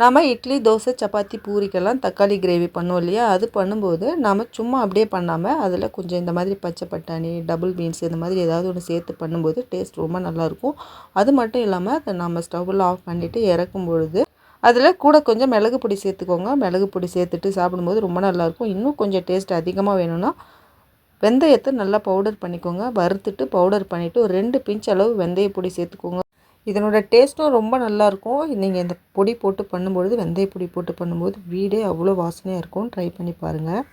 நாம் இட்லி, தோசை, சப்பாத்தி, பூரிக்கெல்லாம் தக்காளி கிரேவி பண்ணுவோம் இல்லையா? அது பண்ணும்போது நாம் சும்மா அப்படியே பண்ணாமல் அதில் கொஞ்சம் இந்த மாதிரி பச்சை பட்டாணி, டபுள் பீன்ஸ் இந்த மாதிரி ஏதாவது ஒன்று சேர்த்து பண்ணும்போது டேஸ்ட் ரொம்ப நல்லாயிருக்கும். அது மட்டும் இல்லாமல் அதை நம்ம ஸ்டவ்வில் ஆஃப் பண்ணிவிட்டு இறக்கும் பொழுது அதில் கூட கொஞ்சம் மிளகு பொடி சேர்த்துக்கோங்க. மிளகு பொடி சேர்த்துட்டு சாப்பிடும்போது ரொம்ப நல்லாயிருக்கும். இன்னும் கொஞ்சம் டேஸ்ட் அதிகமாக வேணும்னா வெந்தயத்தை நல்லா பவுடர் பண்ணிக்கோங்க. வறுத்துட்டு பவுடர் பண்ணிவிட்டு ஒரு 2 பிஞ்ச் அளவு வெந்தய பொடி சேர்த்துக்கோங்க. இதனோட டேஸ்ட்டும் ரொம்ப நல்லாயிருக்கும். நீங்கள் இந்த பொடி போட்டு பண்ணும்பொழுது, வெந்தய பொடி போட்டு பண்ணும்போது வீடே அவ்வளோ வாசனையாக இருக்கும். ட்ரை பண்ணி பாருங்கள்.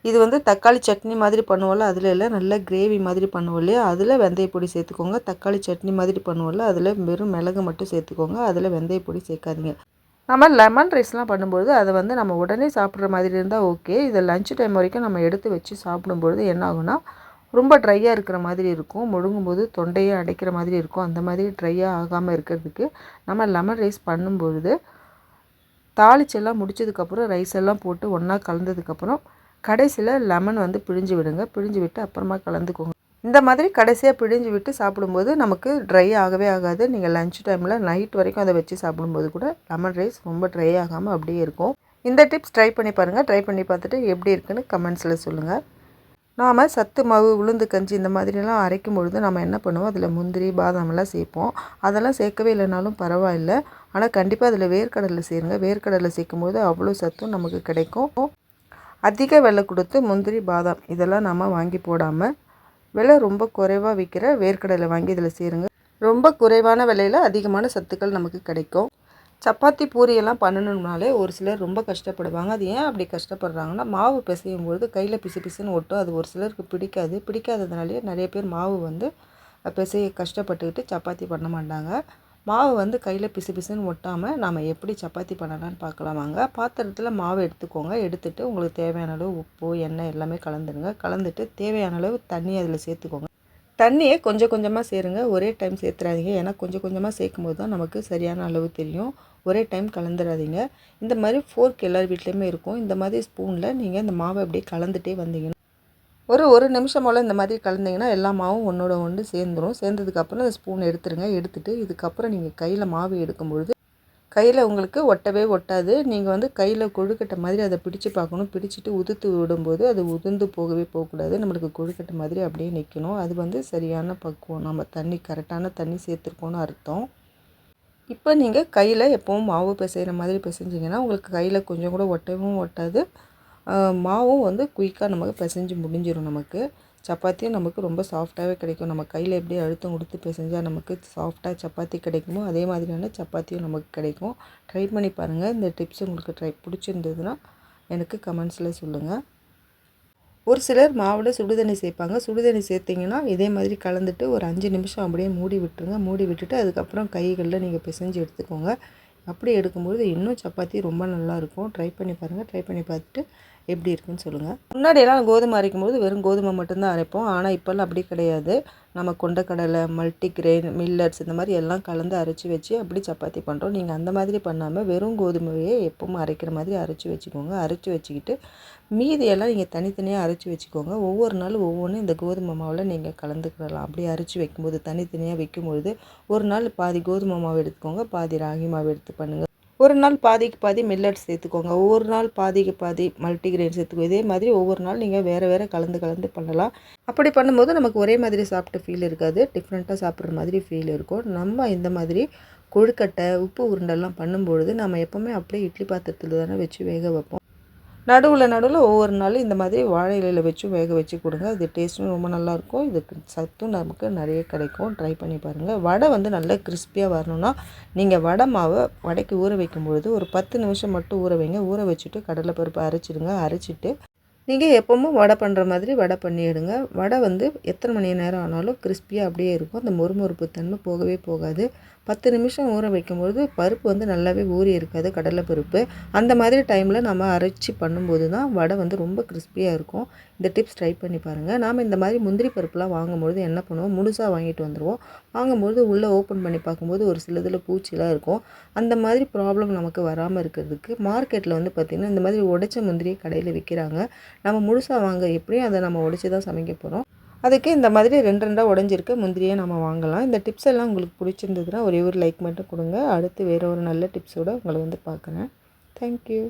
இது வந்து தக்காளி சட்னி மாதிரி பண்ணுவோம்ல, அதில் இல்லை, நல்ல கிரேவி மாதிரி பண்ணுவோம் இல்லையா? அதில் வெந்தய பொடி சேர்த்துக்கோங்க. தக்காளி சட்னி மாதிரி பண்ணுவோம்ல, அதில் வெறும் மிளகு மட்டும் சேர்த்துக்கோங்க. அதில் வெந்தய பொடி சேர்க்காதீங்க. நம்ம லெமன் ரைஸ்லாம் பண்ணும்பொழுது அதை வந்து நம்ம உடனே சாப்பிட்ற மாதிரி இருந்தால் ஓகே. இதை லஞ்ச் டைம் வரைக்கும் நம்ம எடுத்து வச்சு சாப்பிடும்பொழுது என்ன ஆகும்னா, ரொம்ப ட்ரையாக இருக்கிற மாதிரி இருக்கும். முழுங்கும்போது தொண்டையே அடைக்கிற மாதிரி இருக்கும். அந்த மாதிரி ட்ரையாக ஆகாமல் இருக்கிறதுக்கு நம்ம லெமன் ரைஸ் பண்ணும்பொழுது தாளிச்செல்லாம் முடிச்சதுக்கப்புறம் ரைஸ் எல்லாம் போட்டு ஒன்றா கலந்ததுக்கப்புறம் கடைசியில் லெமன் வந்து பிழிஞ்சு விடுங்க. பிழிஞ்சு விட்டு அப்புறமா கலந்துக்கோங்க. இந்த மாதிரி கடைசியாக பிழிஞ்சு விட்டு சாப்பிடும்போது நமக்கு ட்ரை ஆகவே ஆகாது. நீங்கள் லஞ்ச் டைமில் நைட் வரைக்கும் அதை வச்சு சாப்பிடும்போது கூட லெமன் ரைஸ் ரொம்ப ட்ரை ஆகாமல் அப்படியே இருக்கும். இந்த டிப்ஸ் ட்ரை பண்ணி பாருங்கள். ட்ரை பண்ணி பார்த்துட்டு எப்படி இருக்குன்னு கமெண்ட்ஸில் சொல்லுங்கள். நாம் சத்து மாவு, உளுந்து கஞ்சி இந்த மாதிரிலாம் அரைக்கும் பொழுது நம்ம என்ன பண்ணுவோம், அதில் முந்திரி, பாதாமெல்லாம் சேர்ப்போம். அதெல்லாம் சேர்க்கவே இல்லைனாலும் பரவாயில்ல. ஆனால் கண்டிப்பாக அதில் வேர்க்கடலை சேருங்க. வேர்க்கடலை சேர்க்கும்போது அவ்வளோ சத்தும் நமக்கு கிடைக்கும். அதிக விலை கொடுத்து முந்திரி, பாதாம் இதெல்லாம் நம்ம வாங்கி போடாமல் விலை ரொம்ப குறைவாக விற்கிற வேர்க்கடலை வாங்கி இதில் சேருங்க. ரொம்ப குறைவான விலையில் அதிகமான சத்துக்கள் நமக்கு கிடைக்கும். சப்பாத்தி, பூரியெல்லாம் பண்ணணும்னாலே ஒரு சிலர் ரொம்ப கஷ்டப்படுவாங்க. அது ஏன் அப்படி கஷ்டப்படுறாங்கன்னா, மாவு பிசையும் பொழுது கையில் பிசு பிசுன்னு ஒட்டும். அது ஒரு சிலருக்கு பிடிக்காது. பிடிக்காததுனாலே நிறைய பேர் மாவு வந்து பிசைய கஷ்டப்பட்டுக்கிட்டு சப்பாத்தி பண்ண மாட்டாங்க. மாவு வந்து கையில் பிசு பிசுன்னு ஒட்டாமல் நாம் எப்படி சப்பாத்தி பண்ணலான்னு பார்க்கலாம் வாங்க. பாத்திரத்தில் மாவு எடுத்துக்கோங்க. எடுத்துகிட்டு உங்களுக்கு தேவையான அளவு உப்பு, எண்ணெய் எல்லாமே கலந்துடுங்க. கலந்துட்டு தேவையான அளவு தண்ணி அதில் சேர்த்துக்கோங்க. தண்ணியை கொஞ்சம் கொஞ்சமாக சேருங்க. ஒரே டைம் சேர்த்துறாதீங்க. ஏன்னா கொஞ்சம் கொஞ்சமாக சேர்க்கும்போது தான் நமக்கு சரியான அளவு தெரியும். ஒரே டைம் கலந்துடாதீங்க. இந்த மாதிரி ஃபோர்க் எல்லார் வீட்லேயுமே இருக்கும். இந்த மாதிரி ஸ்பூனில் நீங்கள் இந்த மாவை அப்படியே கலந்துகிட்டே வந்தீங்கன்னா ஒரு நிமிஷம் போல் இந்த மாதிரி கலந்தீங்கன்னா எல்லா மாவும் ஒன்றோட ஒன்று சேர்ந்துடும். சேர்ந்ததுக்கப்புறம் இந்த ஸ்பூன் எடுத்துருங்க. எடுத்துகிட்டு இதுக்கப்புறம் நீங்கள் கையில் மாவு எடுக்கும்பொழுது கையில் உங்களுக்கு ஒட்டவே ஒட்டாது. நீங்கள் வந்து கையில் கொழுக்கட்டை மாதிரி அதை பிடிச்சு பார்க்கணும். பிடிச்சிட்டு உதுத்து விடும்போது அது உதிர்ந்து போகவே போகக்கூடாது. நம்மளுக்கு கொழுக்கட்டை மாதிரி அப்படியே நிற்கணும். அது வந்து சரியான பக்குவம். நம்ம தண்ணி கரெக்டான தண்ணி சேர்த்துருக்கோன்னு அர்த்தம். இப்போ நீங்கள் கையில் எப்போவும் மாவு பிசைகிற மாதிரி பிசைஞ்சிங்கன்னா உங்களுக்கு கையில் கொஞ்சம் கூட ஒட்டவும் ஒட்டாது. மாவும் வந்து குயிக்காக நமக்கு பிசைஞ்சு முடிஞ்சிடும். நமக்கு சப்பாத்தியும் நமக்கு ரொம்ப சாஃப்டாகவே கிடைக்கும். நம்ம கையில் எப்படி அழுத்தம் கொடுத்து பிசைஞ்சால் நமக்கு சாஃப்டாக சப்பாத்தி கிடைக்குமோ அதே மாதிரியான சப்பாத்தியும் நமக்கு கிடைக்கும். ட்ரை பண்ணி பாருங்கள். இந்த டிப்ஸ் உங்களுக்கு பிடிச்சிருந்ததுன்னா எனக்கு கமெண்ட்ஸில் சொல்லுங்கள். ஒரு சிலர் மாவில் சுடுதண்ணி சேர்ப்பாங்க. சுடுதண்ணி சேர்த்திங்கன்னா இதே மாதிரி கலந்துட்டு ஒரு 5 நிமிஷம் அப்படியே மூடி விட்டுருங்க. மூடி விட்டுட்டு அதுக்கப்புறம் கைகளில் நீங்கள் பிசைஞ்சு எடுத்துக்கோங்க. அப்படி எடுக்கும்போது இன்னும் சப்பாத்தி ரொம்ப நல்லாயிருக்கும். ட்ரை பண்ணி பாருங்கள். ட்ரை பண்ணி பார்த்துட்டு எப்படி இருக்குன்னு சொல்லுங்கள். முன்னாடியெல்லாம் கோதுமை அரைக்கும்போது வெறும் கோதுமை மட்டும்தான் அரைப்போம். ஆனால் இப்போல்லாம் அப்படி கிடையாது. நம்ம கொண்டக்கடலை, மல்டிகிரெயின், மில்லட்ஸ் இந்த மாதிரி எல்லாம் கலந்து அரைச்சி வச்சு அப்படி சப்பாத்தி பண்ணுறோம். நீங்கள் அந்த மாதிரி பண்ணாமல் வெறும் கோதுமையே எப்பவும் அரைக்கிற மாதிரி அரைச்சி வச்சுக்கோங்க. அரைச்சி வச்சுக்கிட்டு மீதியெல்லாம் நீங்கள் தனித்தனியாக அரைச்சி வச்சுக்கோங்க. ஒவ்வொரு நாள் ஒவ்வொன்றும் இந்த கோதுமை மாவில் நீங்கள் கலந்துக்கிடலாம். அப்படி அரைச்சி வைக்கும்போது தனித்தனியாக வைக்கும்பொழுது ஒரு நாள் பாதி கோதுமை மாவு எடுத்துக்கோங்க, பாதி ராகி மாவு எடுத்து பண்ணுங்கள். ஒரு நாள் பாதிக்கு பாதி மில்லட்ஸ் சேர்த்துக்கோங்க. ஒவ்வொரு நாள் பாதிக்கு பாதி மல்டிகிரெயின் சேர்த்துக்கோங்க. இதே மாதிரி ஒவ்வொரு நாள் நீங்கள் வேறு கலந்து பண்ணலாம். அப்படி பண்ணும்போது நமக்கு ஒரே மாதிரி சாப்பிட்ட ஃபீல் இருக்காது. டிஃப்ரெண்ட்டாக சாப்பிட்ற மாதிரி ஃபீல் இருக்கும். நம்ம இந்த மாதிரி கொழுக்கட்டை, உப்பு உருண்டெல்லாம் பண்ணும்பொழுது நம்ம எப்போவுமே அப்படியே இட்லி பாத்திரத்தில் தானே வச்சு வேக வைப்போம். நடுவில் ஒவ்வொரு நாளும் இந்த மாதிரி வாழை இலையில் வச்சு வேக வச்சு கொடுங்க. இது டேஸ்ட்டும் ரொம்ப நல்லாயிருக்கும். இதுக்கு சத்தும் நமக்கு நிறைய கிடைக்கும். ட்ரை பண்ணி பாருங்கள். வடை வந்து நல்லா கிறிஸ்பியாக வரணும்னா நீங்கள் வடை மாவை வடைக்கு ஊற வைக்கும்பொழுது ஒரு 10 நிமிஷம் மட்டும் ஊற வைங்க. ஊற வச்சுட்டு கடலைப்பருப்பு அரைச்சிடுங்க. அரைச்சிட்டு நீங்கள் எப்போவும் வடை பண்ணுற மாதிரி வடை பண்ணிவிடுங்க. வடை வந்து எத்தனை மணி நேரம் ஆனாலும் கிறிஸ்பியாக அப்படியே இருக்கும். அந்த மொறுமொறுப்பு தன்மை போகவே போகாது. 10 நிமிஷம் ஊற வைக்கும்பொழுது பருப்பு வந்து நல்லாவே ஊறி இருக்காது, கடலைப்பருப்பு. அந்த மாதிரி டைமில் நம்ம அரைச்சி பண்ணும்போது தான் வடை வந்து ரொம்ப கிறிஸ்பியாக இருக்கும். இந்த டிப்ஸ் ட்ரை பண்ணி பாருங்கள். நாம் இந்த மாதிரி முந்திரி பருப்புலாம் வாங்கும்பொழுது என்ன பண்ணுவோம், முழுசாக வாங்கிட்டு வந்துடுவோம். வாங்கும்போது உள்ளே ஓப்பன் பண்ணி பார்க்கும்போது ஒரு சிலதில் பூச்சிலாம் இருக்கும். அந்த மாதிரி ப்ராப்ளம் நமக்கு வராமல் இருக்கிறதுக்கு மார்க்கெட்டில் வந்து பார்த்திங்கன்னா இந்த மாதிரி உடைச்ச முந்திரியை கடையில் விற்கிறாங்க. நம்ம முழுசாக வாங்க எப்படியும் அதை நம்ம உடைச்சி தான் சமைக்க போகிறோம். அதுக்கு இந்த மாதிரி 2 உடஞ்சிருக்க முந்திரியை நம்ம வாங்கலாம். இந்த டிப்ஸ் எல்லாம் உங்களுக்கு பிடிச்சிருந்ததுன்னா ஒரே ஒரு லைக் மட்டும் கொடுங்க. அடுத்து வேறு ஒரு நல்ல டிப்ஸோடு உங்களை பார்க்குறேன். தேங்க்யூ.